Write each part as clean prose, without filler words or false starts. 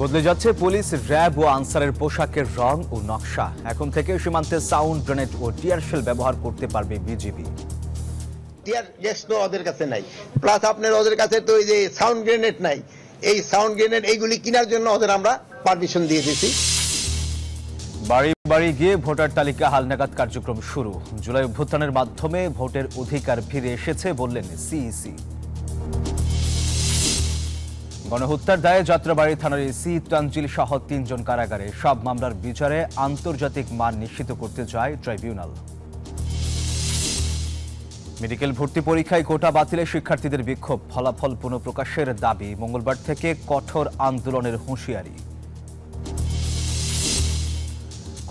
বদলে যাচ্ছে police, RAB ও আনসারের পোশাকের রং ও নকশা। এখন থেকে সীমান্তে সাউন্ড গ্রেনেড ও টিয়ার শেল ব্যবহার করতে পারবে বিজিবি। টিয়ার গ্যাস তো ওদের কাছে নাই, প্লাস আপনার ওদের কাছে তো এই যে সাউন্ড গ্রেনেড নাই। এই সাউন্ড গ্রেনেড এইগুলি কেনার জন্য ওদের আমরা পারমিশন দিয়ে দিয়েছি। বাড়ি বাড়ি গিয়ে ভোটার তালিকা হালনাগাদ কার্যক্রম শুরু। জুলাই অভ্যুত্থানের মাধ্যমে ভোটের অধিকার ফিরে এসেছে বললেন সিইসি। গণহত্যার দায়ে যাত্রাবাড়ী থানার এসি তানজিল সহ ৩ জন কারাগারে। সব মামলার বিচারে আন্তর্জাতিক মান নিশ্চিত করতে যায় ট্রাইব্যুনাল। মেডিকেল ভর্তি পরীক্ষায় কোটা বাতিলে শিক্ষার্থীদের বিক্ষোভ, ফলাফল পুনঃপ্রকাশের দাবি। মঙ্গলবার থেকে কঠোর আন্দোলনের হুঁশিয়ারি।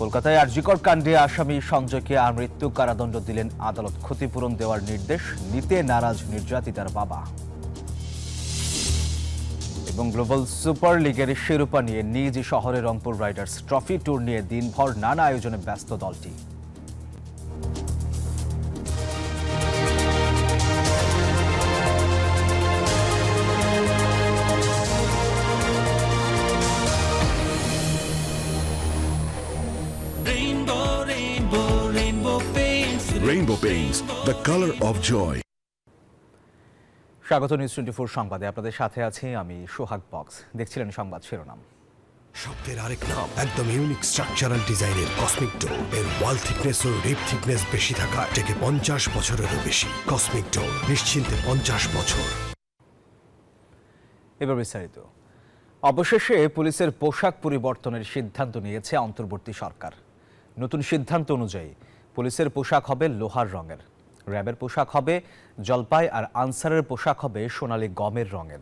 কলকাতায় আরজিকর কাণ্ডে আসামি সঞ্জয়কে আমৃত্যু কারাদণ্ড দিলেন আদালত। ক্ষতিপূরণ দেওয়ার নির্দেশ নিতে নারাজ নির্যাতিতার বাবা। এবং গ্লোবাল সুপার লিগের শিরোপা নিয়ে নিজ শহরে রংপুর রাইডার্স ট্রফি ট্যুর নিয়ে দিনভর নানা আয়োজনে ব্যস্ত দলটি। Rainbow Paints, the color of joy. স্বাগত নিউজ 24 সংবাদে, আপনাদের সাথে আছি আমি সোহাগ বক্স। দেখছিলেন সংবাদ শিরোনাম। শব্দের আরেক নাম, একদম ইউনিক স্ট্রাকচারাল ডিজাইনের কসমিক ডোর। এর ওয়াল থিকনেস ও রিপ থিকনেস বেশি থাকা থেকে 50 বছরেরও বেশি। কসমিক ডোর, নিশ্চিন্তে 50 বছর। এবার বিস্তারিত। অবশেষে পুলিশের পোশাক পরিবর্তনের সিদ্ধান্ত নিয়েছে অন্তর্বর্তী সরকার। নতুন সিদ্ধান্ত অনুযায়ী পুলিশের পোশাক হবে লোহার রঙের, র্যাবের পোশাক হবে জলপাই, আর আনসারের পোশাক হবে সোনালী গমের রঙের।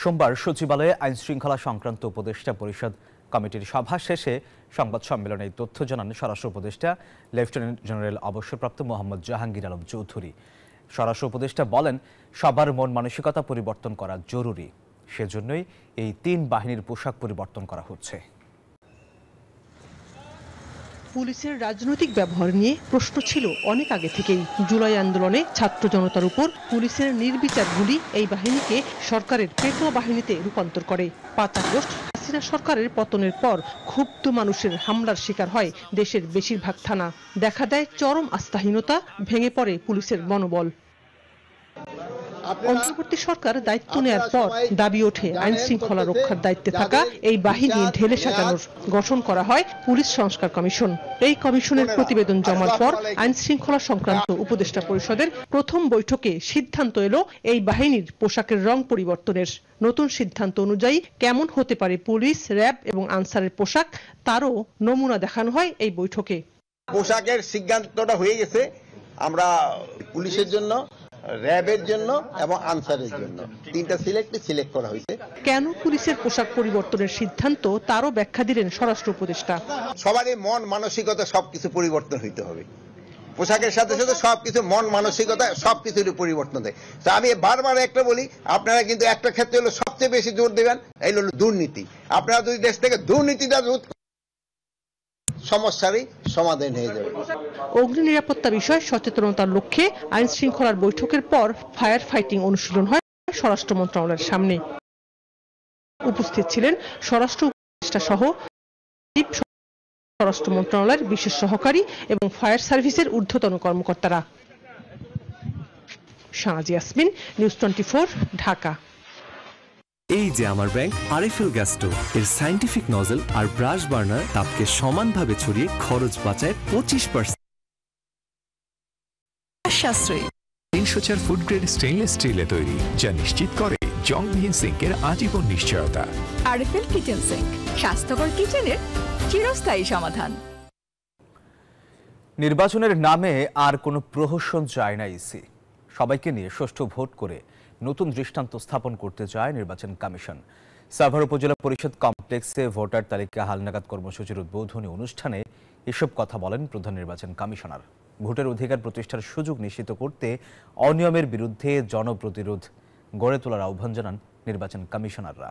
সোমবার সচিবালয়ে আইন শৃঙ্খলা সংক্রান্ত উপদেষ্টা পরিষদ কমিটির সভা শেষে সংবাদ সম্মেলনে এই তথ্য জানান স্বরাষ্ট্র উপদেষ্টা লেফটেন্যান্ট জেনারেল অবসরপ্রাপ্ত মোহাম্মদ জাহাঙ্গীর আলম চৌধুরী। স্বরাষ্ট্র উপদেষ্টা বলেন, সবার মন মানসিকতা পরিবর্তন করা জরুরি, সেজন্যই এই 3 বাহিনীর পোশাক পরিবর্তন করা হচ্ছে। পুলিশের রাজনৈতিক ব্যবহার নিয়ে প্রশ্ন ছিল অনেক আগে থেকেই। জুলাই আন্দোলনে ছাত্র জনতার উপর পুলিশের নির্বিচার গুলি এই বাহিনীকে সরকারের পেটোয়া বাহিনীতে রূপান্তর করে। 5 আগস্ট হাসিনা সরকারের পতনের পর ক্ষুব্ধ মানুষের হামলার শিকার হয় দেশের বেশিরভাগ থানা। দেখা দেয় চরম আস্থাহীনতা, ভেঙে পড়ে পুলিশের মনোবল। অন্তর্বর্তী সরকার দায়িত্ব নেয়ার পর দাবি ওঠে আইন শৃঙ্খলা রক্ষার দায়িত্বে থাকা এই বাহিনী ঢেলে সাজানোর। গঠন করা হয় পুলিশ সংস্কার কমিশন। এই কমিশনের প্রতিবেদন জমার পর আইন শৃঙ্খলা সংক্রান্ত উপদেষ্টা পরিষদের প্রথম বৈঠকে সিদ্ধান্ত এলো এই বাহিনীর পোশাকের রং পরিবর্তনের। নতুন সিদ্ধান্ত অনুযায়ী কেমন হতে পারে পুলিশ, র্যাব এবং আনসারের পোশাক, তারও নমুনা দেখানো হয় এই বৈঠকে। পোশাকের সিদ্ধান্তটা হয়ে গেছে। আমরা পুলিশের জন্য, র্যাবের জন্য এবং আনসারের জন্য 3টা সিলেক্ট করা হয়েছে। কেন পুলিশের পোশাক পরিবর্তনের সিদ্ধান্ত, তারও ব্যাখ্যা দিলেন স্বরাষ্ট্র উপদেষ্টা। সবারই মন মানসিকতা সবকিছু পরিবর্তন হইতে হবে। পোশাকের সাথে সাথে সবকিছু মন মানসিকতা সবকিছুর পরিবর্তন দেয়। তো আমি বারবার একটা বলি, আপনারা কিন্তু একটা ক্ষেত্রে হলো সবচেয়ে বেশি জোর দেবেন, এই হলো দুর্নীতি। আপনারা যদি দেশ থেকে দুর্নীতিটা রোধ, সমস্যারই সমাধান হয়ে যাবে। অগ্নি নিরাপত্তা বিষয়ে সচেতনতার লক্ষ্যে আইন শৃঙ্খলার বৈঠকের পর ফায়ার ফাইটিং অনুশীলন হয় স্বরাষ্ট্র মন্ত্রণালয়ের সামনে। উপস্থিত ছিলেন স্বরাষ্ট্র উপদেষ্টা সহ স্বরাষ্ট্র মন্ত্রণালয়ের বিশেষ সহকারী এবং ফায়ার সার্ভিসের ঊর্ধ্বতন কর্মকর্তারা। শাহনাজ ইয়াসমিন, নিউজ 24, ঢাকা। এই যে আমার ব্যাংক আরএফএল গ্যাস স্টোভ, এর সায়েন্টিফিক নজল আর ব্রাশ বার্নার তাপকে সমানভাবে ছড়িয়ে খরচ বাঁচায় 25%। সাশ্রয়ী 304 ফুড গ্রেড স্টেইনলেস স্টিলে তৈরি, যা নিশ্চিত করে জংবিহীন সিঙ্কের আজীবন নিশ্চয়তা। আরএফএল কিচেন সিঙ্ক, স্বাস্থ্যকর কিচেনের চিরস্থায়ী সমাধান। নির্বাচনের নামে আর কোনো প্রহসন চায় না ইসি। সবাইকে নিয়ে সুষ্ঠু ভোট করে নতুন দৃষ্টান্ত স্থাপন করতে চায় নির্বাচন কমিশন। সাভার উপজেলা পরিষদ কমপ্লেক্সে ভোটার তালিকা হালনাগাদ কর্মসূচির উদ্বোধনী অনুষ্ঠানে এসব কথা বলেন প্রধান নির্বাচন কমিশনার। ভোটের অধিকার প্রতিষ্ঠার সুযোগ নিশ্চিত করতে অনিয়মের বিরুদ্ধে জনপ্রতিরোধ গড়ে তোলার আহ্বান জানান নির্বাচন কমিশনাররা।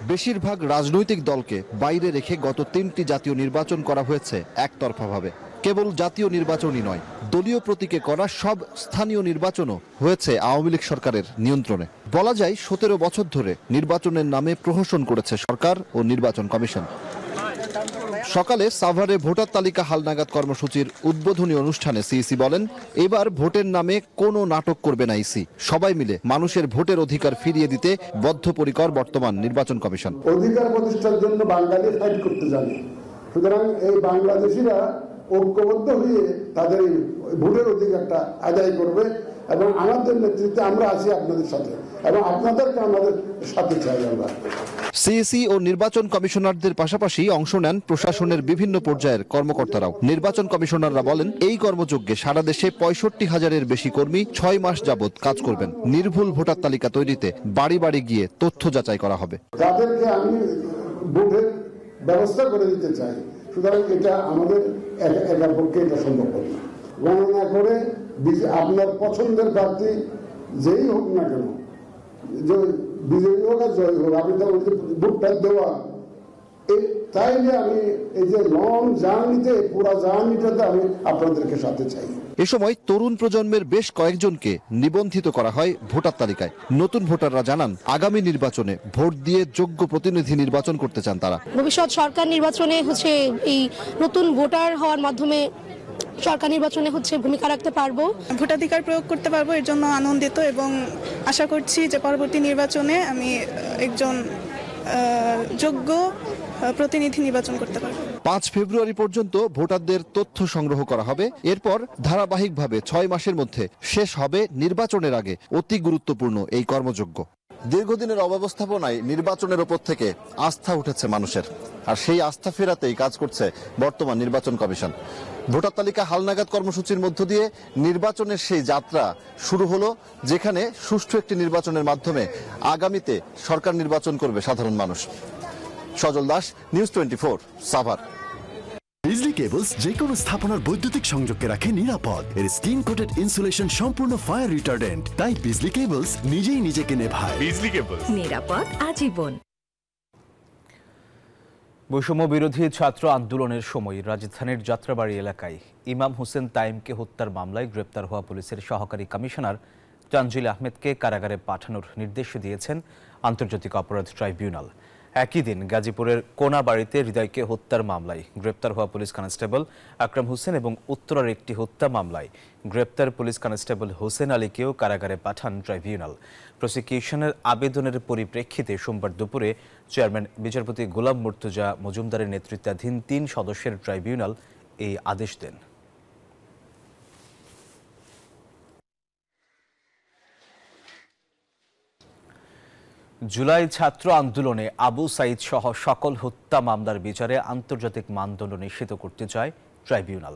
বেশিরভাগ রাজনৈতিক দলকে বাইরে রেখে গত 3টি জাতীয় নির্বাচন করা হয়েছে একতরফাভাবে। কেবল জাতীয় নির্বাচনই নয়, দলীয় প্রতীকে করা সব স্থানীয় নির্বাচনও হয়েছে আওয়ামী লীগ সরকারের নিয়ন্ত্রণে। বলা যায় 17 বছর ধরে নির্বাচনের নামে প্রহসন করেছে সরকার ও নির্বাচন কমিশন। সকালে সাভারে ভোটার তালিকা হালনাগাদ কর্মসূচির উদ্বোধনী অনুষ্ঠানে সিইসি বলেন, এবার ভোটের নামে কোনো নাটক করবে না ইসি। সবাই মিলে মানুষের ভোটের অধিকার ফিরিয়ে দিতে বদ্ধপরিকর বর্তমান নির্বাচন কমিশন। অধিকার প্রতিষ্ঠার জন্য বাঙালি ফাইট করতে জানে, সুতরাং এই বাংলাদেশিরা ঐক্যবদ্ধ হয়ে তাদের ভোটের অধিকারটা আদায় করবে এবং আমাদের নেতৃত্বে আমরা আছি আপনাদের সাথে এবং আপনাদেরকে আমাদের সাথে চাই আমরা। সিইসি ও নির্বাচন কমিশনারদের পাশাপাশি অংশ নেন প্রশাসনের বিভিন্ন পর্যায়ের কর্মকর্তারাও। নির্বাচন কমিশনাররা বলেন, এই কর্মযজ্ঞে সারা দেশে 65,000-এর বেশি কর্মী 6 মাস যাবৎ কাজ করবেন। নির্ভুল ভোটার তালিকা তৈরিতে বাড়ি বাড়ি গিয়ে তথ্য যাচাই করা হবে। যাদেরকে আমি ভোটের ব্যবস্থা করে দিতে চাই, সুতরাং এটা আমাদের একার পক্ষে এটা সম্ভব হবে না। গণনা করে আপনার পছন্দের প্রার্থী যেই হোক না কেন, বিজয়ী হোক আর জয়ী হোক, আমি তো ভোটটা দেওয়া তাইলে আমি এই যে লং জার্নিতে পুরো জার্নিটাতে আমি আপনাদেরকে সাথে চাই। এ সময় তরুণ প্রজন্মের বেশ কয়েকজনকে নিবন্ধিত করা হয় ভোটার তালিকায়। নতুন ভোটাররা জানান, আগামী নির্বাচনে ভোট দিয়ে যোগ্য প্রতিনিধি নির্বাচন করতে চান তারা। ভবিষ্যৎ সরকার নির্বাচনে এই নতুন ভোটার হওয়ার মাধ্যমে সরকার নির্বাচনে ভূমিকা রাখতে পারবো, ভোটাধিকার প্রয়োগ করতে পারবো। এর জন্য আনন্দিত এবং আশা করছি যে পরবর্তী নির্বাচনে আমি একজন যোগ্য প্রতিনিধি নির্বাচন করতে পারবো। 5 ফেব্রুয়ারি পর্যন্ত ভোটারদের তথ্য সংগ্রহ করা হবে। এরপর ধারাবাহিকভাবে 6 মাসের মধ্যে শেষ হবে নির্বাচনের আগে অতি গুরুত্বপূর্ণ এই কর্মযজ্ঞ। দীর্ঘদিনের অব্যবস্থাপনায় নির্বাচনের ওপর থেকে আস্থা উঠেছে মানুষের, আর সেই আস্থা ফেরাতেই কাজ করছে বর্তমান নির্বাচন কমিশন। ভোটার তালিকা হালনাগাদ কর্মসূচির মধ্য দিয়ে নির্বাচনের সেই যাত্রা শুরু হলো, যেখানে সুষ্ঠু একটি নির্বাচনের মাধ্যমে আগামীতে সরকার নির্বাচন করবে সাধারণ মানুষ। সজল দাস, নিউজ 24, সাভার। বিজলি কেবলস যে কোনো স্থাপনার বৈদ্যুতিক সংযোগকে রাখে নিরাপদ। এর স্কিন কোটেড ইনসুলেশন সম্পূর্ণ ফায়ার রিটার্ডেন্ট, তাই বিজলি কেবলস নিজেই নিজেকে নেভায়। বিজলি কেবলস, নিরাপদ আজীবন। বৈষম্য বিরোধী ছাত্র আন্দোলনের সময় রাজধানীর যাত্রাবাড়ি এলাকায় ইমাম হোসেন তাইমকে হত্যার মামলায় গ্রেপ্তার হওয়া পুলিশের সহকারী কমিশনার তানজিল আহমেদকে কারাগারে পাঠানোর নির্দেশ দিয়েছেন আন্তর্জাতিক অপরাধ ট্রাইব্যুনাল। একই দিন গাজীপুরের কোনাবাড়িতে হৃদয়কে হত্যার মামলায় গ্রেপ্তার হওয়া পুলিশ কনস্টেবল আকরাম হোসেন এবং উত্তরার একটি হত্যা মামলায় গ্রেপ্তার পুলিশ কনস্টেবল হোসেন আলীকেও কারাগারে পাঠান ট্রাইব্যুনাল। প্রসিকিউশনের আবেদনের পরিপ্রেক্ষিতে সোমবার দুপুরে চেয়ারম্যান বিচারপতি গোলাম মুর্তজা মজুমদারের নেতৃত্বাধীন 3 সদস্যের ট্রাইব্যুনাল এই আদেশ দেন। জুলাই ছাত্র আন্দোলনে আবু সাইদ সহ সকল হত্যা মামলার বিচারে আন্তর্জাতিক মানদণ্ড নিশ্চিত করতে চায় ট্রাইব্যুনাল।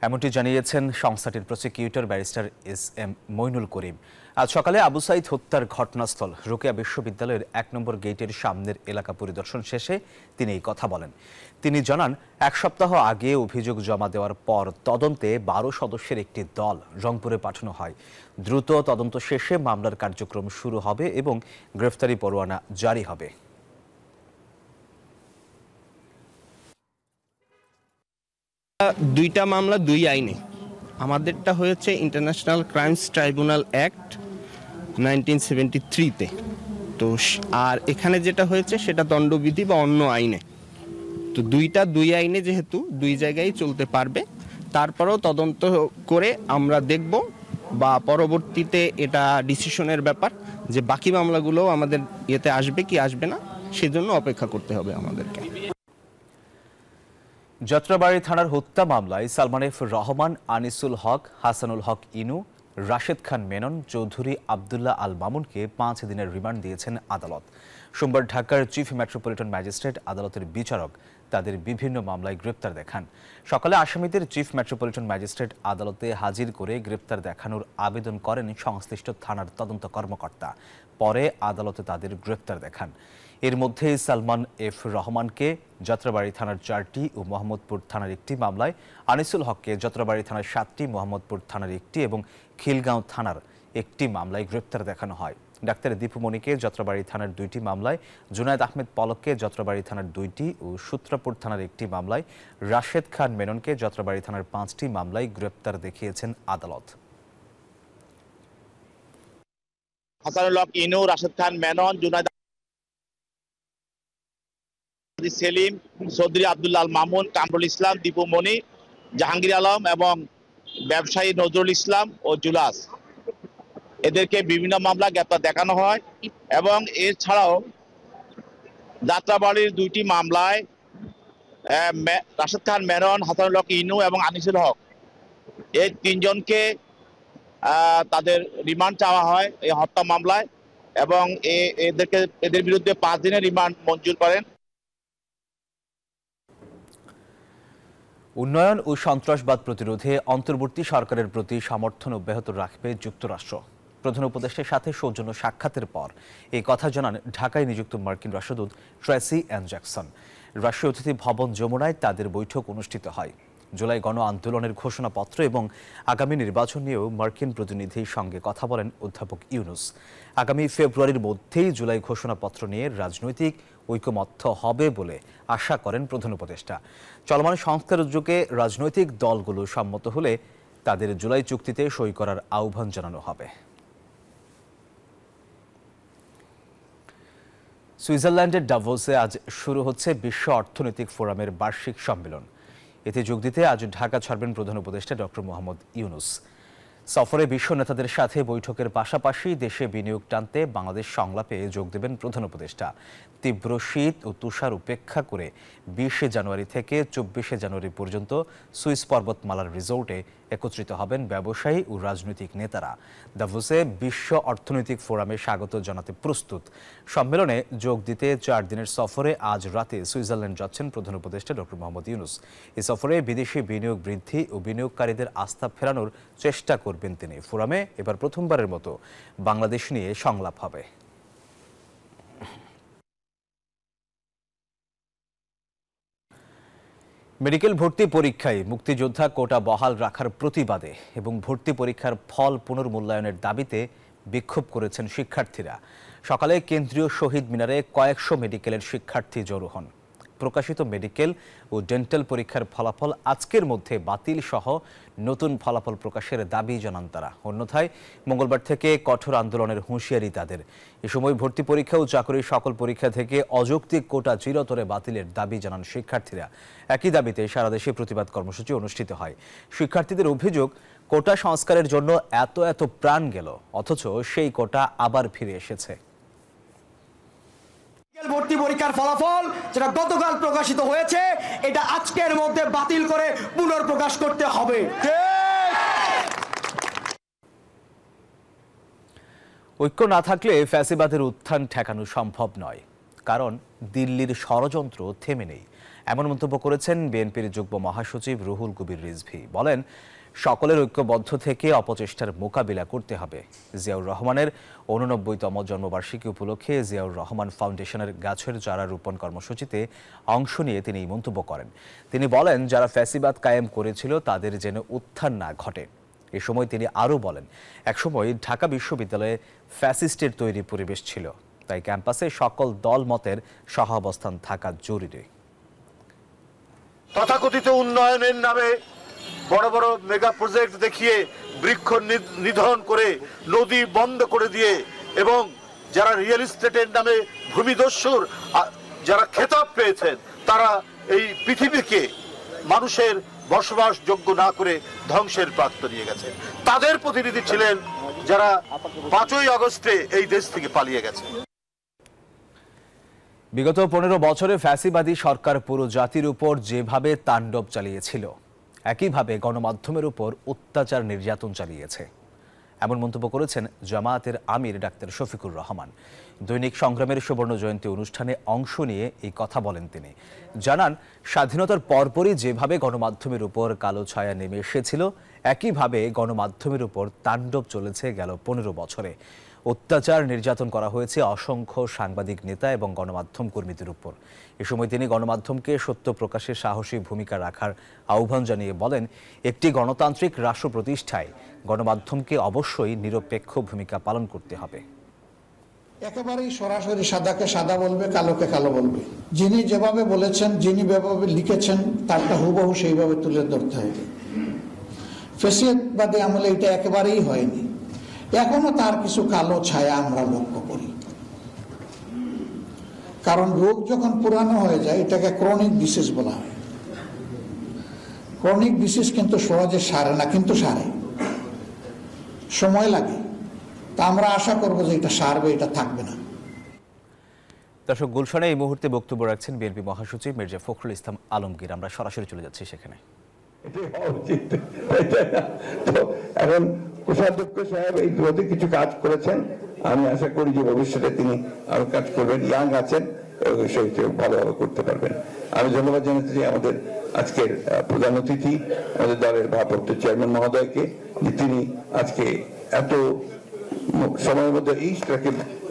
এমনটি জানিয়েছেন সংস্থাটির প্রসিকিউটর ব্যারিস্টার SM মইনুল করিম। আজ সকালে আবু সাইদ হত্যার ঘটনাস্থল রোকেয়া বিশ্ববিদ্যালয়ের 1 নম্বর গেটের সামনের এলাকা পরিদর্শন শেষে তিনি এই কথা বলেন। তিনি জানান, 1 সপ্তাহ আগে অভিযোগ জমা দেওয়ার পর তদন্তে 12 সদস্যের একটি দল রংপুরে পাঠানো হয়। দ্রুত তদন্ত শেষে মামলার কার্যক্রম শুরু হবে এবং গ্রেফতারি পরোয়ানা জারি হবে। দুইটা মামলা 2 আইনে। আমাদেরটা হয়েছে ইন্টারন্যাশনাল ক্রাইমস ট্রাইব্যুনাল অ্যাক্ট 1973-তে। তো আর এখানে যেটা হয়েছে সেটা দণ্ডবিধি বা অন্য আইনে। তো 2 আইনে যেহেতু 2 জায়গায় চলতে পারবে, তারপরেও তদন্ত করে আমরা দেখব বা পরবর্তীতে এটা ডিসিশনের ব্যাপার যে বাকি মামলাগুলো আমাদের ইয়েতে আসবে কি আসবে না, সেজন্য অপেক্ষা করতে হবে আমাদেরকে। যাত্রাবাড়ি থানার হত্যা মামলায় সালমান এফ রহমান, আনিসুল হক, হাসানুল হক ইনু, রাশেদ খান মেনন, চৌধুরী আবদুল্লাহ আল মামুনকে 5 দিনের রিমান্ড দিয়েছেন আদালত। সোমবার ঢাকার চিফ মেট্রোপলিটন ম্যাজিস্ট্রেট আদালতের বিচারক তাদের বিভিন্ন মামলায় গ্রেপ্তার দেখান। সকালে আসামিদের চিফ মেট্রোপলিটন ম্যাজিস্ট্রেট আদালতে হাজির করে গ্রেপ্তার দেখানোর আবেদন করেন সংশ্লিষ্ট থানার তদন্ত কর্মকর্তা। পরে আদালতে তাদের গ্রেপ্তার দেখান। এর মধ্যে সালমান এফ রহমানকে যাত্রাবাড়ি থানার 4টি ও মোহাম্মদপুর থানার 1টি মামলায়, আনিসুল হককে যাত্রাবাড়ি থানার 7টি, মোহাম্মদপুর থানার 1টি এবং খিলগাঁও থানার 1টি মামলায় গ্রেপ্তার দেখানো হয়। ডাক্তার দীপুমণিকে যাত্রাবাড়ি থানার 2টি মামলায়, জুনায়েদ আহমেদ পলককে যাত্রাবাড়ি থানার 2টি ও সূত্রাপুর থানার 1টি মামলায়, রাশেদ খান মেননকে যাত্রাবাড়ি থানার 5টি মামলায় গ্রেপ্তার দেখিয়েছেন আদালত। হাসানুল হক ইনু, রাশেদ খান মেনন, জুনায়েদ সেলিম, চৌধুরী আব্দুল্লাহ মামুন, কামরুল ইসলাম, দীপুমণি, জাহাঙ্গীর আলম এবং ব্যবসায়ী নজরুল ইসলাম ও জুলাস, এদেরকে বিভিন্ন মামলা গ্রেপ্তার দেখানো হয়। এবং এছাড়াও যাত্রাবাড়ির 2টি মামলায় রাশেদ খান মেনন, হাসানুল হক ইনু এবং আনিসুল হক, এই 3 জনকে তাদের রিমান্ড চাওয়া হয় এই হত্যা মামলায়, এবং এদের বিরুদ্ধে 5 দিনের রিমান্ড মঞ্জুর করেন। উন্নয়ন ও সন্ত্রাসবাদ প্রতিরোধে অন্তর্বর্তী সরকারের প্রতি সমর্থন অব্যাহত রাখবে যুক্তরাষ্ট্র। প্রধান উপদেষ্টার সাথে সৌজন্য সাক্ষাতের পর এই কথা জানান ঢাকায় নিযুক্ত মার্কিন রাষ্ট্রদূত ট্রেসি অ্যান জ্যাকসন। রাষ্ট্রীয় অতিথি ভবন যমুনায় তাদের বৈঠক অনুষ্ঠিত হয়। জুলাই গণ আন্দোলনের ঘোষণাপত্র এবং আগামী নির্বাচন নিয়েও মার্কিন প্রতিনিধির সঙ্গে কথা বলেন অধ্যাপক ইউনুস। আগামী ফেব্রুয়ারির মধ্যেই জুলাই ঘোষণাপত্র নিয়ে রাজনৈতিক ঐকমত্য হবে বলে আশা করেন প্রধান উপদেষ্টা। চলমান সংস্কার উদ্যোগে রাজনৈতিক দলগুলো সম্মত হলে তাদের জুলাই চুক্তিতে সই করার আহ্বান জানানো হবে। সুইজারল্যান্ডের ডাভোসে আজ শুরু হচ্ছে বিশ্ব অর্থনৈতিক ফোরামের বার্ষিক সম্মেলন। এতে যোগ দিতে আজ ঢাকা ছাড়বেন প্রধান উপদেষ্টা ডক্টর মোহাম্মদ ইউনুস। সফরে বিশ্ব নেতাদের সাথে বৈঠকের পাশাপাশি দেশে বিনিয়োগ টানতে বাংলাদেশ সংলাপে যোগ দেবেন প্রধান উপদেষ্টা। তীব্র শীত ও তুষার উপেক্ষা করে 20 জানুয়ারি থেকে 24 জানুয়ারি পর্যন্ত সুইস পর্বতমালার রিসোর্টে একত্রিত হবেন ব্যবসায়ী ও রাজনৈতিক নেতারা। দাভোসে বিশ্ব অর্থনৈতিক ফোরামে স্বাগত জানাতে প্রস্তুত। সম্মেলনে যোগ দিতে 4 দিনের সফরে আজ রাতে সুইজারল্যান্ড যাচ্ছেন প্রধান উপদেষ্টা ডক্টর মোহাম্মদ ইউনুস। এই সফরে বিদেশি বিনিয়োগ বৃদ্ধি ও বিনিয়োগকারীদের আস্থা ফেরানোর চেষ্টা করবেন তিনি। ফোরামে এবার প্রথমবারের মতো বাংলাদেশ নিয়ে সংলাপ হবে। মেডিকেল ভর্তি পরীক্ষায় মুক্তিযোদ্ধা কোটা বহাল রাখার প্রতিবাদে এবং ভর্তি পরীক্ষার ফল পুনর্মূল্যায়নের দাবিতে বিক্ষোভ করেছেন শিক্ষার্থীরা। সকালে কেন্দ্রীয় শহীদ মিনারে কয়েকশো মেডিকেলের শিক্ষার্থী জড়ো হন। প্রকাশিত মেডিকেল ও ডেন্টাল পরীক্ষার ফলাফল আজকের মধ্যে বাতিল সহ নতুন ফলাফল প্রকাশের দাবি জানান তারা। অন্যথায় মঙ্গলবার থেকে কঠোর আন্দোলনের হুঁশিয়ারি তাদের। এ সময় ভর্তি পরীক্ষা ও চাকরির সকল পরীক্ষা থেকে অযৌক্তিক কোটা চিরতরে বাতিলের দাবি জানান শিক্ষার্থীরা। একই দাবিতে সারা দেশে প্রতিবাদ কর্মসূচি অনুষ্ঠিত হয়। শিক্ষার্থীদের অভিযোগ, কোটা সংস্কারের জন্য এত প্রাণ গেল, অথচ সেই কোটা আবার ফিরে এসেছে। ভর্তি পরীক্ষার ফলাফল যেটা গতকাল প্রকাশিত হয়েছে, এটা আজকের মধ্যে বাতিল করে পুনর্প্রকাশ করতে হবে। ঐক্য না থাকলে ফ্যাসিবাদের উত্থান ঠেকানো সম্ভব নয়, কারণ দিল্লির ষড়যন্ত্র থেমে নেই। এমন মন্তব্য করেছেন বিএনপির যুগ্ম মহাসচিব রুহুল কবির রিজভী। বলেন, সকলের ঐক্যবদ্ধ থেকে অপচেষ্টার মোকাবিলা করতে হবে। জিয়াউর রহমানের 89তম জন্মবার্ষিকী উপলক্ষে জিয়াউর রহমান ফাউন্ডেশনের গাছের চারা রোপণ কর্মসূচিতে অংশ নিয়ে তিনি এই মন্তব্য করেন। তিনি বলেন, যারা ফ্যাসিবাদ কায়েম করেছিল তাদের যেন উত্থান না ঘটে। এ সময় তিনি আরও বলেন, একসময় ঢাকা বিশ্ববিদ্যালয়ে ফ্যাসিস্টের তৈরি পরিবেশ ছিল, তাই ক্যাম্পাসে সকল দল মতের সহাবস্থান থাকা জরুরি। তথাকথিত উন্নয়নের নামে বড় বড় মেগা প্রজেক্ট দেখিয়ে বৃক্ষ নিধন করে নদী বন্ধ করে দিয়ে এবং যারা রিয়েল এস্টেটের নামে ভূমিদস্যুর যারা খেতাব পেয়েছেন, তারা এই পৃথিবীকে মানুষের বসবাসযোগ্য না করে ধ্বংসের প্রান্ত নিয়ে গেছেন। তাদের প্রতিনিধি ছিলেন যারা 5ই আগস্টে এই দেশ থেকে পালিয়ে গেছে। বিগত 15 বছরে ফ্যাসিবাদী সরকার পুরো জাতির উপর যেভাবে তাণ্ডব চালিয়েছিল, একইভাবে গণমাধ্যমের উপর অত্যাচার নির্যাতন চালিয়েছে। এমন মন্তব্য করেছেন জামায়াতের আমির ডাক্তার শফিকুর রহমান। দৈনিক সংগ্রামের সুবর্ণ জয়ন্তী অনুষ্ঠানে অংশ নিয়ে এই কথা বলেন তিনি। জানান, স্বাধীনতার পরপরই যেভাবে গণমাধ্যমের উপর কালো ছায়া নেমে এসেছিল, একইভাবে গণমাধ্যমের উপর তাণ্ডব চলেছে গেল 15 বছরে। অত্যাচার নির্যাতন করা হয়েছে অসংখ্য সাংবাদিক নেতা এবং গণমাধ্যম কর্মীদের উপর। এ সময় তিনি গণমাধ্যমকে সত্য প্রকাশে সাহসী ভূমিকা রাখার আহ্বান জানিয়ে বলেন, একটি গণতান্ত্রিক রাষ্ট্র প্রতিষ্ঠায় গণমাধ্যমকে অবশ্যই নিরপেক্ষ ভূমিকা পালন করতে হবে। একেবারেই সরাসরি সাদাকে সাদা বলবে, কালোকে কালো বলবে। যিনি যেভাবে বলেছেন, যিনি যেভাবে লিখেছেন, তারটা হুবহু সেইভাবে তুলে ধরতে হবে। ফেসিয়াতবাদী আমলে এটা একেবারেই হয়নি। এখনো তার কিছু কালো ছায়া আমরা লক্ষ্য করি। কারণ রোগ যখন পুরানো হয়ে যায়, এটাকে ক্রনিক ডিসিজ বলা হয়। ক্রনিক ডিসিজ কিন্তু সহজে সারে না, কিন্তু সারে, সময় লাগে। তা আমরা আশা করব যে এটা সারবে, এটা থাকবে না। দর্শক, গুলশানে এই মুহূর্তে বক্তব্য রাখছেন বিএনপি মহাসচিব মির্জা ফখরুল ইসলাম আলমগীর। আমরা সরাসরি চলে যাচ্ছি সেখানে। এখন কোষাধ্যক্ষ সাহেব এই দুটি কিছু কাজ করেছেন, আমি আশা করি যে ভবিষ্যতে তিনি আরো কাজ করবেন। ইয়াং আছেন, ভালোভাবে করতে পারবেন। আমি ধন্যবাদ জানাতে চাই আমাদের আজকের প্রধান অতিথি, আমাদের দলের ভারপ্রাপ্ত চেয়ারম্যান মহোদয়কে, যে তিনি আজকে এত সময়ের মধ্যে এই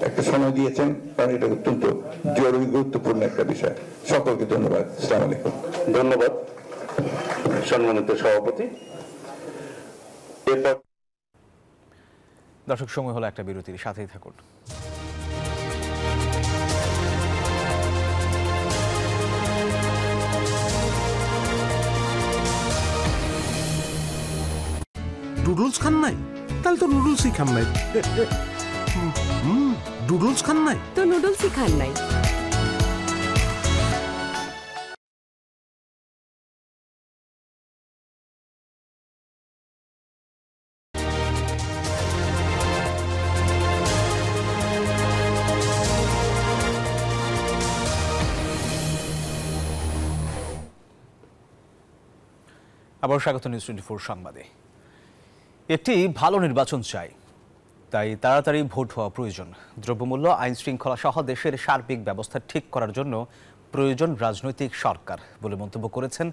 একটা সময় দিয়েছেন, কারণ এটা অত্যন্ত জরুরি গুরুত্বপূর্ণ একটা বিষয়। সকলকে ধন্যবাদ। আসসালামু আলাইকুম। ধন্যবাদ সম্মানিত সভাপতি। দর্শক, সময় হলো একটা বিরতির, সাথেই থাকুন। নুডলস খান নাই? তাহলে তো নুডলসই খান নাই। নুডলস খান নাই তো নুডলসই খান নাই। আবার স্বাগত নিউজ 24 সংবাদে। একটি ভালো নির্বাচন চাই, তাই তাড়াতাড়ি ভোট হওয়া প্রয়োজন। দ্রব্যমূল্য, আইন শৃঙ্খলা সহ দেশের সার্বিক ব্যবস্থা ঠিক করার জন্য প্রয়োজন রাজনৈতিক সরকার বলে মন্তব্য করেছেন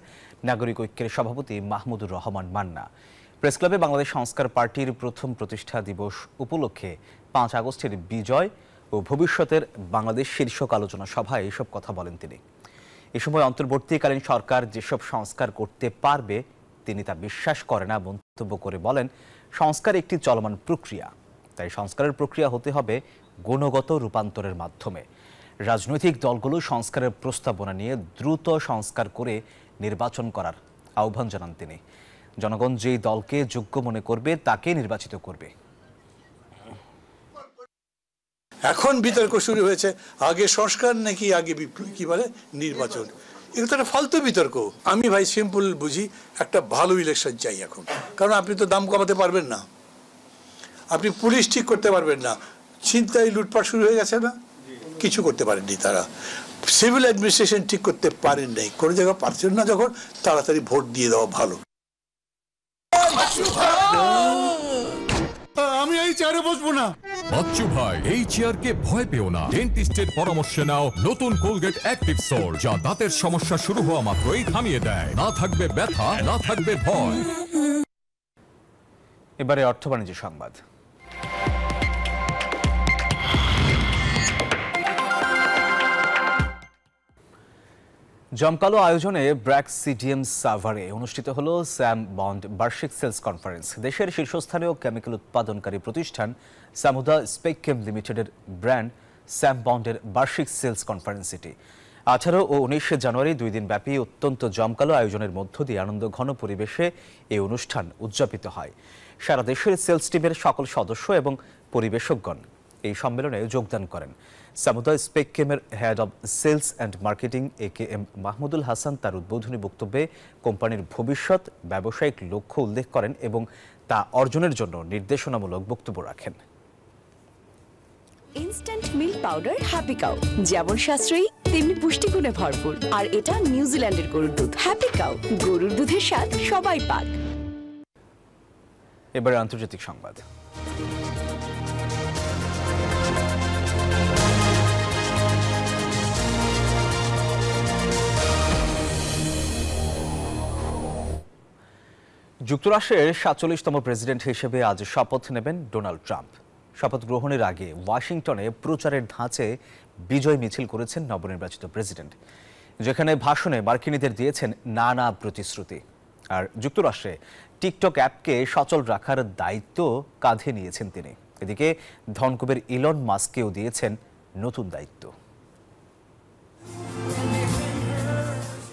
নাগরিক ঐক্যের সভাপতি মাহমুদুর রহমান মান্না। প্রেসক্লাবে বাংলাদেশ সংস্কার পার্টির প্রথম প্রতিষ্ঠা দিবস উপলক্ষে 5 আগস্টের বিজয় ও ভবিষ্যতের বাংলাদেশ শীর্ষক আলোচনা সভায় এসব কথা বলেন তিনি। এ সময় অন্তর্বর্তীকালীন সরকার যেসব সংস্কার করতে পারবে তিনি তা বিশ্বাস করে না মন্তব্য করে বলেন, সংস্কার একটি চলমান প্রক্রিয়া, তাই সংস্কারের প্রক্রিয়া হতে হবে গুণগত রূপান্তরের মাধ্যমে। রাজনৈতিক দলগুলো সংস্কারের প্রস্তাবনা নিয়ে দ্রুত সংস্কার করে নির্বাচন করার আহ্বান জানান তিনি। জনগণ যেই দলকে যোগ্য মনে করবে তাকে নির্বাচিত করবে। এখন বিতর্ক শুরু হয়েছে, আগে সংস্কার নাকি আগে কি বলে নির্বাচন। এগুলো তো একটা ফালতু বিতর্ক। আমি ভাই সিম্পল বুঝি, একটা ভালো ইলেকশন চাই এখন। কারণ আপনি তো দাম কমাতে পারবেন না, আপনি পুলিশ ঠিক করতে পারবেন না, ছিনতাই লুটপাট শুরু হয়ে গেছে না, কিছু করতে পারেননি তারা। সিভিল অ্যাডমিনিস্ট্রেশন ঠিক করতে পারেন নাই, কোনো জায়গায় পারছেন না, যখন তাড়াতাড়ি ভোট দিয়ে দেওয়া ভালো। আমি এই চেয়ারে বসবো না। বাচ্চু ভাই, এই চেয়ারকে ভয় পেও না। ডেন্টিস্টের পরামর্শে নাও নতুন কোলগেট অ্যাক্টিভ সোল, যা দাঁতের সমস্যা শুরু হওয়া মাত্রই থামিয়ে দেয়। না থাকবে ব্যথা, না থাকবে ভয়। এবারে অর্থ বাণিজ্য সংবাদ। জমকালো আয়োজনে ব্র্যাক সিডিএম সাভারে অনুষ্ঠিত হলো স্যাম বন্ড বার্ষিক সেলস কনফারেন্স। দেশের শীর্ষস্থানীয় কেমিক্যাল উৎপাদনকারী প্রতিষ্ঠান সামুদা স্পেককেম লিমিটেডের ব্র্যান্ড স্যাম বন্ডের বার্ষিক সেলস কনফারেন্স এটি 18 ও 19 জানুয়ারি 2 দিন ব্যাপী অত্যন্ত জমকালো আয়োজনের মধ্য দিয়ে আনন্দঘন পরিবেশে এই অনুষ্ঠান উদযাপিত হয়। সারা দেশের সেলস টিমের সকল সদস্য এবং পরিবেশকগণ এই সম্মেলনে যোগদান করেন। সামুদা স্পেককেমের head of sales and marketing AKM Mahmudul Hasan তার উদ্বোধনী বক্তব্যে কোম্পানির ভবিষ্যৎ ব্যবসায়িক লক্ষ্য উল্লেখ করেন এবং তা অর্জনের জন্য নির্দেশনামূলক বক্তব্য রাখেন। Instant milk powder happy cow যেমন সাশ্রয়ী তেমনি পুষ্টিগুণে ভরপুর, আর এটা নিউজিল্যান্ডের গরুর দুধ। হ্যাপি কাউ, গরুর দুধের স্বাদ সবাই পাক। এবারে আন্তর্জাতিক সংবাদ। যুক্তরাষ্ট্রের 47তম প্রেসিডেন্ট হিসেবে আজ শপথ নেবেন ডোনাল্ড ট্রাম্প। শপথ গ্রহণের আগে ওয়াশিংটনে প্রচারের ধাঁচে বিজয় মিছিল করেছেন নবনির্বাচিত প্রেসিডেন্ট, যেখানে ভাষণে মার্কিনীদের দিয়েছেন নানা প্রতিশ্রুতি। আর যুক্তরাষ্ট্রে টিকটক অ্যাপকে সচল রাখার দায়িত্ব কাঁধে নিয়েছেন তিনি। এদিকে ধনকুবের ইলন মাস্ককেও দিয়েছেন নতুন দায়িত্ব।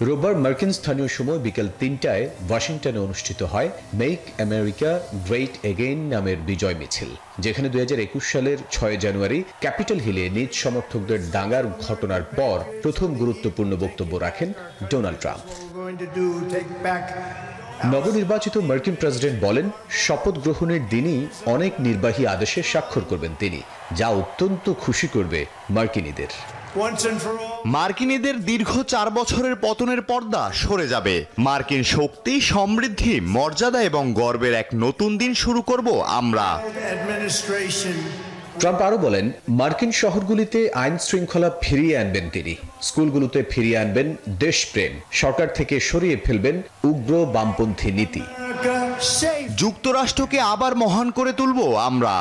রোববার মার্কিন স্থানীয় সময় বিকেল ৩টায় ওয়াশিংটনে অনুষ্ঠিত হয় মেক আমেরিকা গ্রেট এগেইন নামের বিজয় মিছিল, যেখানে ২০২১ সালের ৬ জানুয়ারি ক্যাপিটল হিলে নিজ সমর্থকদের দাঙ্গার ঘটনার পর প্রথম গুরুত্বপূর্ণ বক্তব্য রাখেন ডোনাল্ড ট্রাম্প। নবনির্বাচিত মার্কিন প্রেসিডেন্ট বলেন, শপথ গ্রহণের দিনই অনেক নির্বাহী আদেশে স্বাক্ষর করবেন তিনি, যা অত্যন্ত খুশি করবে মার্কিনীদের। মার্কিনীদের দীর্ঘ ৪ বছরের পতনের পর্দা সরে যাবে। মার্কিন শক্তি, সমৃদ্ধি, মর্যাদা এবং গর্বের এক নতুন দিন শুরু করব আমরা। ট্রাম্প আরও বলেন, মার্কিন শহরগুলিতে আইন শৃঙ্খলা ফিরিয়ে আনবেন তিনি, স্কুলগুলোতে ফিরিয়ে আনবেন দেশপ্রেম, সরকার থেকে সরিয়ে ফেলবেন উগ্র বামপন্থী নীতি। যুক্তরাষ্ট্রকে আবার মহান করে তুলব আমরা।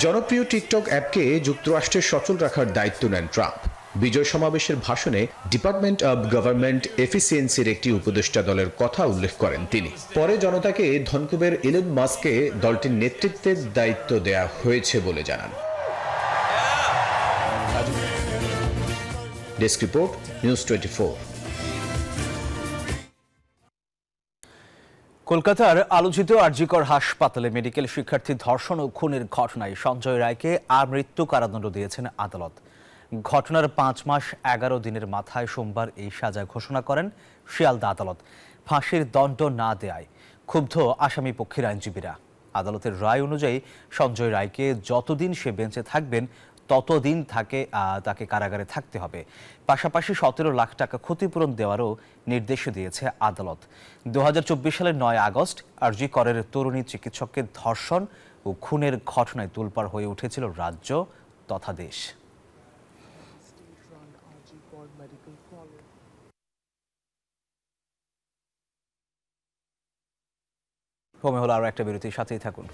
জনপ্রিয় টিকটক অ্যাপকে যুক্তরাষ্ট্রের সচল রাখার দায়িত্ব নেন ট্রাম্প। বিজয় সমাবেশের ভাষণে ডিপার্টমেন্ট অব গভর্নমেন্ট এফিসিয়েন্সির একটি উপদেষ্টা দলের কথা উল্লেখ করেন তিনি। পরে জনতাকে ধনকুবের ইলন মাস্ককে দলটির নেতৃত্বের দায়িত্ব দেয়া হয়েছে বলে জানান। Desk report, news 24। কলকাতার আলোচিত আরজিকর হাসপাতালে মেডিকেল শিক্ষার্থী ধর্ষণ ও খুনের ঘটনায় সঞ্জয় রায়কে আমৃত্যু কারাদণ্ড দিয়েছেন আদালত। ঘটনার 5 মাস 11 দিনের মাথায় সোমবার এই সাজা ঘোষণা করেন শিয়ালদা আদালত। ফাঁসির দণ্ড না দেয়ায় ক্ষুব্ধ আসামি পক্ষের আইনজীবীরা। আদালতের রায় অনুযায়ী সঞ্জয় রায়কে যতদিন সে বেঞ্চে থাকবেন ততদিন তাকে কারাগারে থাকতে হবে। পাশাপাশি 17 লাখ টাকা ক্ষতিপূরণ দেওয়ারও নির্দেশ দিয়েছে আদালত। 2024 সালের 9 আগস্ট আরজি করের তরুণী চিকিৎসককে ধর্ষণ ও খুনের ঘটনায় তোলপাড় হয়ে উঠেছিল রাজ্য তথা দেশ। সময় হলো আরো একটা বিরতির সাথেই থাকুন।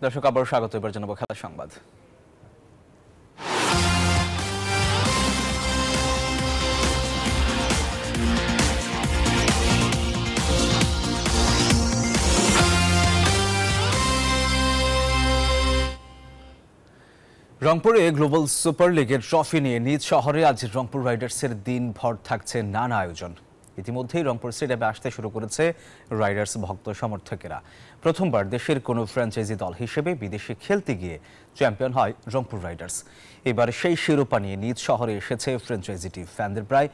দর্শক, আবার স্বাগত। এবার জানাবো খেলার সংবাদ। রংপুরে গ্লোবাল সুপার লিগের ট্রফি নিয়ে নিজ শহরে আজ রংপুর রাইডার্সের দিনভর থাকছে নানা আয়োজন। ইতিমধ্যেই রংপুর স্টেডিয়ামে আসতে শুরু করেছে রাইডার্স ভক্ত সমর্থকেরা। প্রথমবার দেশের কোনো ফ্র্যাঞ্চাইজি দল হিসেবে বিদেশে খেলতে গিয়ে চ্যাম্পিয়ন হয় রংপুর রাইডার্স। এবার সেই শিরোপা নিয়ে নিজ শহরে এসেছে ফ্র্যাঞ্চাইজিটি। ফ্যানদের প্রায়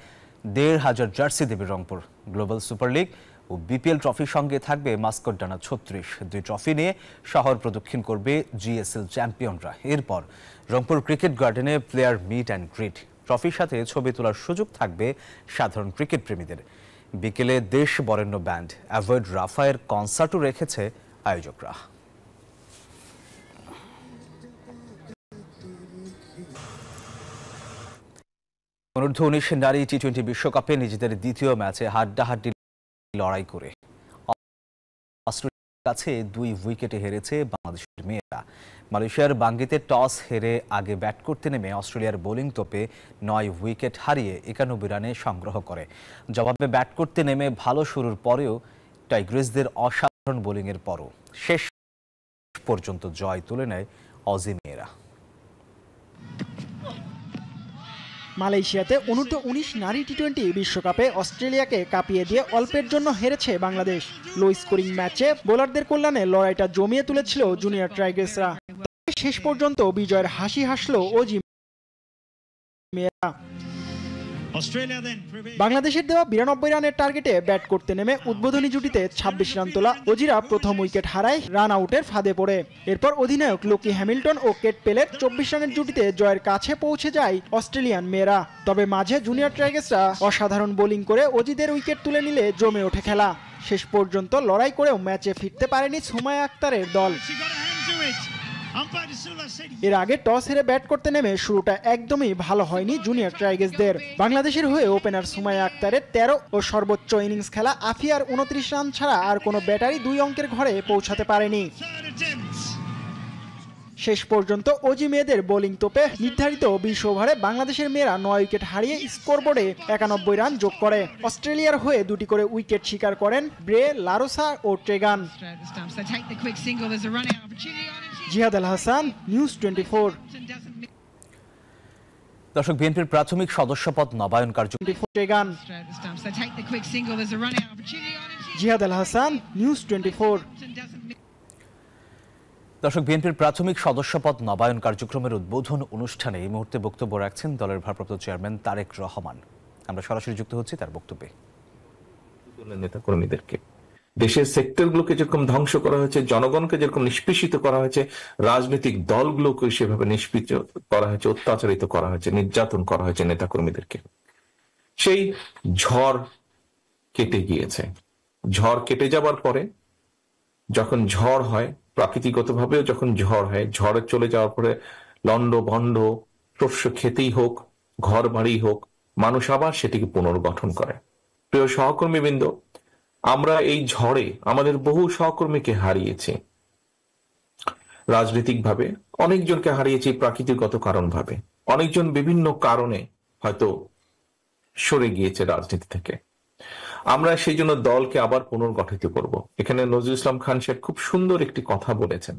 ১৫০০ জার্সি দেবে রংপুর। গ্লোবাল সুপার লিগ ও বিপিএল ট্রফির সঙ্গে থাকবে মাস্কট ডানা ৩৬। 2 ট্রফি নিয়ে শহর প্রদক্ষিণ করবে জিএসএল চ্যাম্পিয়নরা। এরপর রংপুর ক্রিকেট গার্ডেনে প্লেয়ার মিট অ্যান্ড গ্রিট। ট্রফির সাথে ছবি তোলার সুযোগ থাকবে সাধারণ ক্রিকেট প্রেমীদের। বিকেলে দেশ বরেণ্য ব্যান্ড অ্যাভয়েড রাফায়ের কনসার্টও রেখেছে আয়োজকরা। অনূর্ধ্ব 19 নারী টি-20 বিশ্বকাপে নিজেদের দ্বিতীয় ম্যাচে হাড্ডাহাড্ডি লড়াই করে অস্ট্রেলিয়ার কাছে 2 উইকেটে হেরেছে বাংলাদেশের মেয়েরা। মালয়েশিয়ার বাঙ্গিতে টস হেরে আগে ব্যাট করতে নেমে অস্ট্রেলিয়ার বোলিং তোপে 9 উইকেট হারিয়ে 91 রানে সংগ্রহ করে। জবাবে ব্যাট করতে নেমে ভালো শুরুর পরেও টাইগ্রিসদের অসাধারণ বোলিংয়ের পরও শেষ পর্যন্ত জয় তুলে নেয় অজি মেয়েরা। মালয়েশিয়াতে অনূর্ধ্ব 19 নারী টি-20 বিশ্বকাপে অস্ট্রেলিয়াকে কাঁপিয়ে দিয়ে অল্পের জন্য হেরেছে বাংলাদেশ। লো স্কোরিং ম্যাচে বোলারদের কল্যাণে লড়াইটা জমিয়ে তুলেছিল জুনিয়র টাইগ্রিসরা। শেষ পর্যন্ত বিজয়ের হাসি হাসলো অজি মেয়েরা। বাংলাদেশের দেওয়া 92 রানের টার্গেটে ব্যাট করতে নেমে উদ্বোধনী জুটিতে 26 রান তোলা অজিরা প্রথম উইকেট হারায় রান আউটের ফাঁদে পড়ে। এরপর অধিনায়ক লোকি হ্যামিল্টন ও কেট পেলের 24 রানের জুটিতে জয়ের কাছে পৌঁছে যায় অস্ট্রেলিয়ান মেয়েরা। তবে মাঝে জুনিয়র টাইগার্সরা অসাধারণ বোলিং করে অজিদের উইকেট তুলে নিলে জমে ওঠে খেলা। শেষ পর্যন্ত লড়াই করেও ম্যাচে ফিরতে পারেনি সুমাইয়া আক্তারের দল। এর আগে টস হেরে ব্যাট করতে নেমে শুরুটা একদমই ভালো হয়নি জুনিয়র টাইগার্সদের। বাংলাদেশের হয়ে ওপেনার সুমাইয়া আক্তারের 13 ও সর্বোচ্চ ইনিংস খেলা আফিয়ার 29 রান ছাড়া আর কোনো ব্যাটারি 2 অঙ্কের ঘরে পৌঁছাতে পারেনি। শেষ পর্যন্ত অজি মেয়েদের বোলিং তোপে নির্ধারিত 20 ওভারে বাংলাদেশের মেয়েরা 9 উইকেট হারিয়ে স্কোরবোর্ডে 91 রান যোগ করে। অস্ট্রেলিয়ার হয়ে 2টি করে উইকেট শিকার করেন ব্রে, লারোসা ও ট্রেগান। জিহাদ আল হাসান, নিউজ 24। দর্শক, বিএনপির প্রাথমিক সদস্যপদ নবায়ন কার্যক্রম। জিহাদ আল হাসান, নিউজ 24। দর্শক, বিএনপির প্রাথমিক সদস্যপদ নবায়ন কার্যক্রমের উদ্বোধন অনুষ্ঠানে এই মুহূর্তে বক্তব্য রাখছেন দলের ভারপ্রাপ্ত চেয়ারম্যান তারেক রহমান। আমরা সরাসরি যুক্ত হচ্ছি তার বক্তব্যে। নেতা কর্মীদেরকে দেশের সেক্টরগুলোকে যেরকম ধ্বংস করা হয়েছে, জনগণকে যেরকম নিষ্পেষিত করা হয়েছে, রাজনৈতিক দলগুলোকে সেভাবে নিষ্পেষিত করা হয়েছে, অত্যাচারিত করা হয়েছে, নির্যাতন করা হয়েছে নেতা কর্মীদেরকে। সেই ঝড় কেটে গিয়েছে। ঝড় কেটে যাবার পরে যখন ঝড় হয়, প্রাকৃতিকগতভাবেও যখন ঝড় হয়, ঝড়ে চলে যাওয়ার পরে লন্ড ভন্ড শস্য খেতেই হোক, ঘর বাড়ি হোক, মানুষ আবার সেটিকে পুনর্গঠন করে। প্রিয় সহকর্মীবৃন্দ, আমরা এই ঝড়ে আমাদের বহু সহকর্মীকে হারিয়েছি রাজনৈতিকভাবে, অনেকজনকে হারিয়েছি প্রাকৃতিকগত কারণভাবে, অনেকজন বিভিন্ন কারণে হয়তো সরে গিয়েছে রাজনীতি থেকে। আমরা সেই জন্য দলকে আবার পুনর্গঠিত করব। এখানে নজরুল ইসলাম খান সাহেব খুব সুন্দর একটি কথা বলেছেন,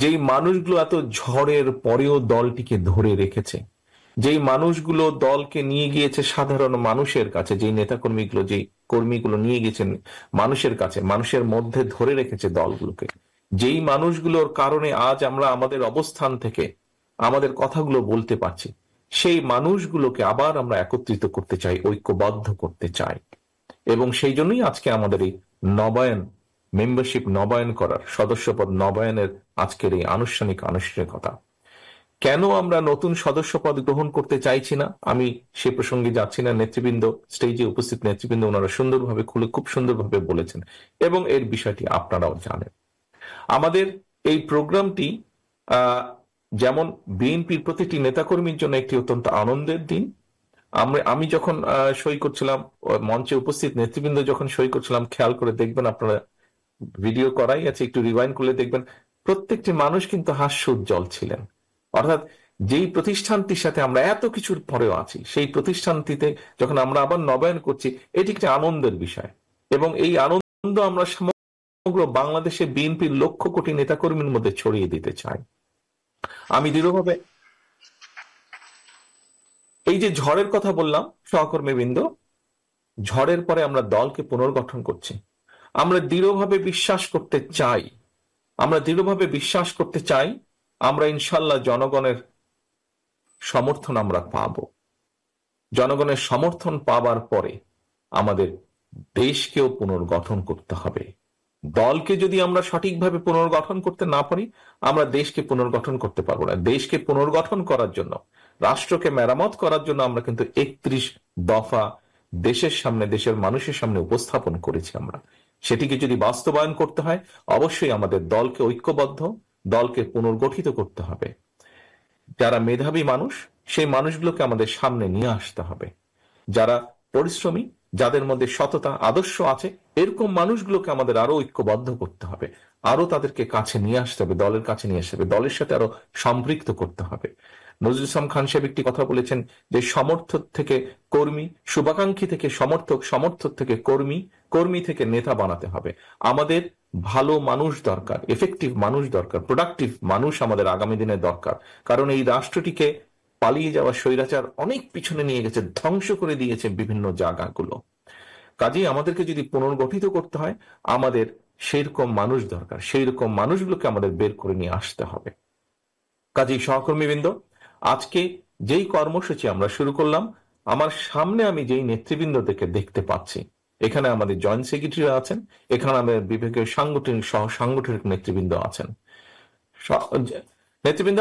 যেই মানুষগুলো এত ঝড়ের পরেও দলটিকে ধরে রেখেছে, যেই মানুষগুলো দলকে নিয়ে গিয়েছে সাধারণ মানুষের কাছে, যেই নেতাকর্মীগুলো, যেই কর্মীগুলো নিয়ে গেছেন মানুষের কাছে, মানুষের মধ্যে ধরে রেখেছে দলগুলোকে, যেই মানুষগুলোর কারণে আজ আমরা আমাদের অবস্থান থেকে আমাদের কথাগুলো বলতে পারছি, সেই মানুষগুলোকে আবার আমরা একত্রিত করতে চাই, ঐক্যবদ্ধ করতে চাই। এবং সেই জন্যই আজকে আমাদের এই নবায়ন, মেম্বারশিপ নবায়ন করার, সদস্যপদ নবায়নের আজকের এই আনুষ্ঠানিকতা। কেন আমরা নতুন সদস্যপদ গ্রহণ করতে চাইছি না আমি সে প্রসঙ্গে যাচ্ছি না। নেতৃবৃন্দ, স্টেজে উপস্থিত নেতৃবৃন্দ ওনারা সুন্দরভাবে খুব সুন্দরভাবে বলেছেন এবং এর বিষয়টি আপনারাও জানেন। আমাদের এই প্রোগ্রামটি যেমন বিএনপির প্রতিটি নেতাকর্মীর জন্য একটি অত্যন্ত আনন্দের দিন। আমি যখন সই করছিলাম, মঞ্চে উপস্থিত নেতৃবৃন্দ যখন সই করছিলাম, খেয়াল করে দেখবেন, আপনারা ভিডিও করাই আছে, একটু রিওয়াইন্ড করলে দেখবেন প্রত্যেকটি মানুষ কিন্তু হাস্যোজ্জ্বল ছিলেন। অর্থাৎ যেই প্রতিষ্ঠানটির সাথে আমরা এত কিছুর পরেও আছি, সেই প্রতিষ্ঠানটিতে যখন আমরা আবার নবায়ন করছি, এটি একটি আনন্দের বিষয় এবং এই আনন্দ আমরা সমগ্র বাংলাদেশে বিএনপির লক্ষ কোটি নেতাকর্মীর মধ্যে ছড়িয়ে দিতে চাই। আমি দৃঢ়ভাবে এই যে ঝড়ের কথা বললাম, সহকর্মীবৃন্দ, ঝড়ের পরে আমরা দলকে পুনর্গঠন করছি। আমরা দৃঢ়ভাবে বিশ্বাস করতে চাই আমরা ইনশাল্লাহ জনগণের সমর্থন আমরা পাব। জনগণের সমর্থন পাবার পরে আমাদের দেশকেও পুনর্গঠন করতে হবে। দলকে যদি আমরা সঠিকভাবে পুনর্গঠন করতে না পারি, আমরা দেশকে পুনর্গঠন করতে পারবো না। দেশকে পুনর্গঠন করার জন্য, রাষ্ট্রকে মেরামত করার জন্য আমরা কিন্তু 31 দফা দেশের সামনে, দেশের মানুষের সামনে উপস্থাপন করেছি। আমরা সেটিকে যদি বাস্তবায়ন করতে হয়, অবশ্যই আমাদের দলকে ঐক্যবদ্ধ, দলকে পুনর্গঠিত করতে হবে। যারা মেধাবী মানুষ, সেই মানুষগুলোকে আমাদের সামনে নিয়ে আসতে হবে। যারা পরিশ্রমী, যাদের মধ্যে সততা, আদর্শ আছে, এরকম মানুষগুলোকে আমাদের আরো ঐক্যবদ্ধ করতে হবে, আরো তাদেরকে কাছে নিয়ে আসতে হবে, দলের কাছে নিয়ে আসতে হবে, দলের সাথে আরো সম্পৃক্ত করতে হবে। নজরুল ইসলাম খান সাহেব একটি কথা বলেছেন যে সমর্থক থেকে কর্মী, শুভাকাঙ্ক্ষী থেকে সমর্থক, সমর্থক থেকে কর্মী, কর্মী থেকে নেতা বানাতে হবে। আমাদের ভালো মানুষ দরকার, এফেক্টিভ মানুষ দরকার, প্রোডাক্টিভ মানুষ আমাদের আগামী দিনে দরকার। কারণ এই রাষ্ট্রটিকে পালিয়ে যাওয়া স্বৈরাচার অনেক পিছনে নিয়ে গেছে, ধ্বংস করে দিয়েছে বিভিন্ন জায়গাগুলো। কাজেই আমাদেরকে যদি পুনর্গঠিত করতে হয়, আমাদের সেইরকম মানুষ দরকার, সেই রকম মানুষগুলোকে আমাদের বের করে নিয়ে আসতে হবে। কাজেই সহকর্মীবৃন্দ, আজকে যেই কর্মসূচি আমরা শুরু করলাম, আমার সামনে আমি যেই নেতৃবৃন্দদেরকে দেখতে পাচ্ছি, এখানে আমাদের জয়েন্ট সেক্রেটারি আছেন, এখানে আমাদের বিভাগীয় সাংগঠনিক সহ সাংগঠনিক নেতৃবৃন্দ আছেন। নেতৃবৃন্দ,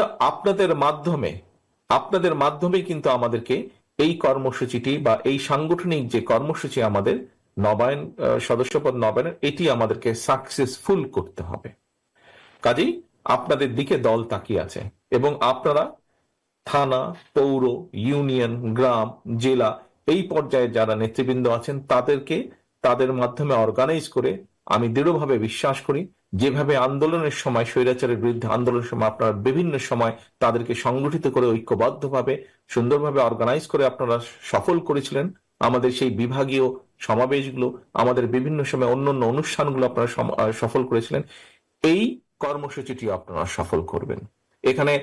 আপনাদের মাধ্যমে কিন্তু আমাদেরকে এই কর্মসূচিটি বা এই সাংগঠনিক যে কর্মসূচি আমাদের নবায়ন, সদস্যপদ নবায়নের, এটি আমাদেরকে সাকসেসফুল করতে হবে। কাজেই আপনাদের দিকে দল তাকিয়ে আছে এবং আপনারা থানা, পৌর, ইউনিয়ন, গ্রাম, জেলা এই পর্যায়ে যারা নেতৃবৃন্দ আছেন তাদেরকে তাদের মাধ্যমে অর্গানাইজ করে আমি দৃঢ়ভাবে বিশ্বাস করি যেভাবে আন্দোলনের সময় স্বৈরাচারের বিরুদ্ধে আন্দোলনের সময় আপনারা বিভিন্ন সময় তাদেরকে সংগঠিত করে ঐক্যবদ্ধভাবে সুন্দরভাবে অর্গানাইজ করে আপনারা সফল করেছিলেন। আমাদের সেই বিভাগীয় সমাবেশগুলো, আমাদের বিভিন্ন সময় অন্যান্য অনুষ্ঠানগুলো আপনারা সফল করেছিলেন। এই কর্মসূচিটি আপনারা সফল করবেন। এখানে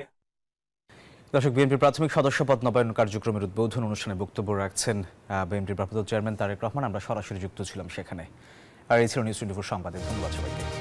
দর্শক, বিএনপির প্রাথমিক সদস্যপদ নবায়ন কার্যক্রমের উদ্বোধন অনুষ্ঠানে বক্তব্য রাখছেন বিএনপির প্রাপ্ত চেয়ারম্যান তারেক রহমান। আমরা সরাসরি যুক্ত ছিলাম সেখানে। আর এই ছিল নিউজ 24 সংবাদে। ধন্যবাদ সবাইকে।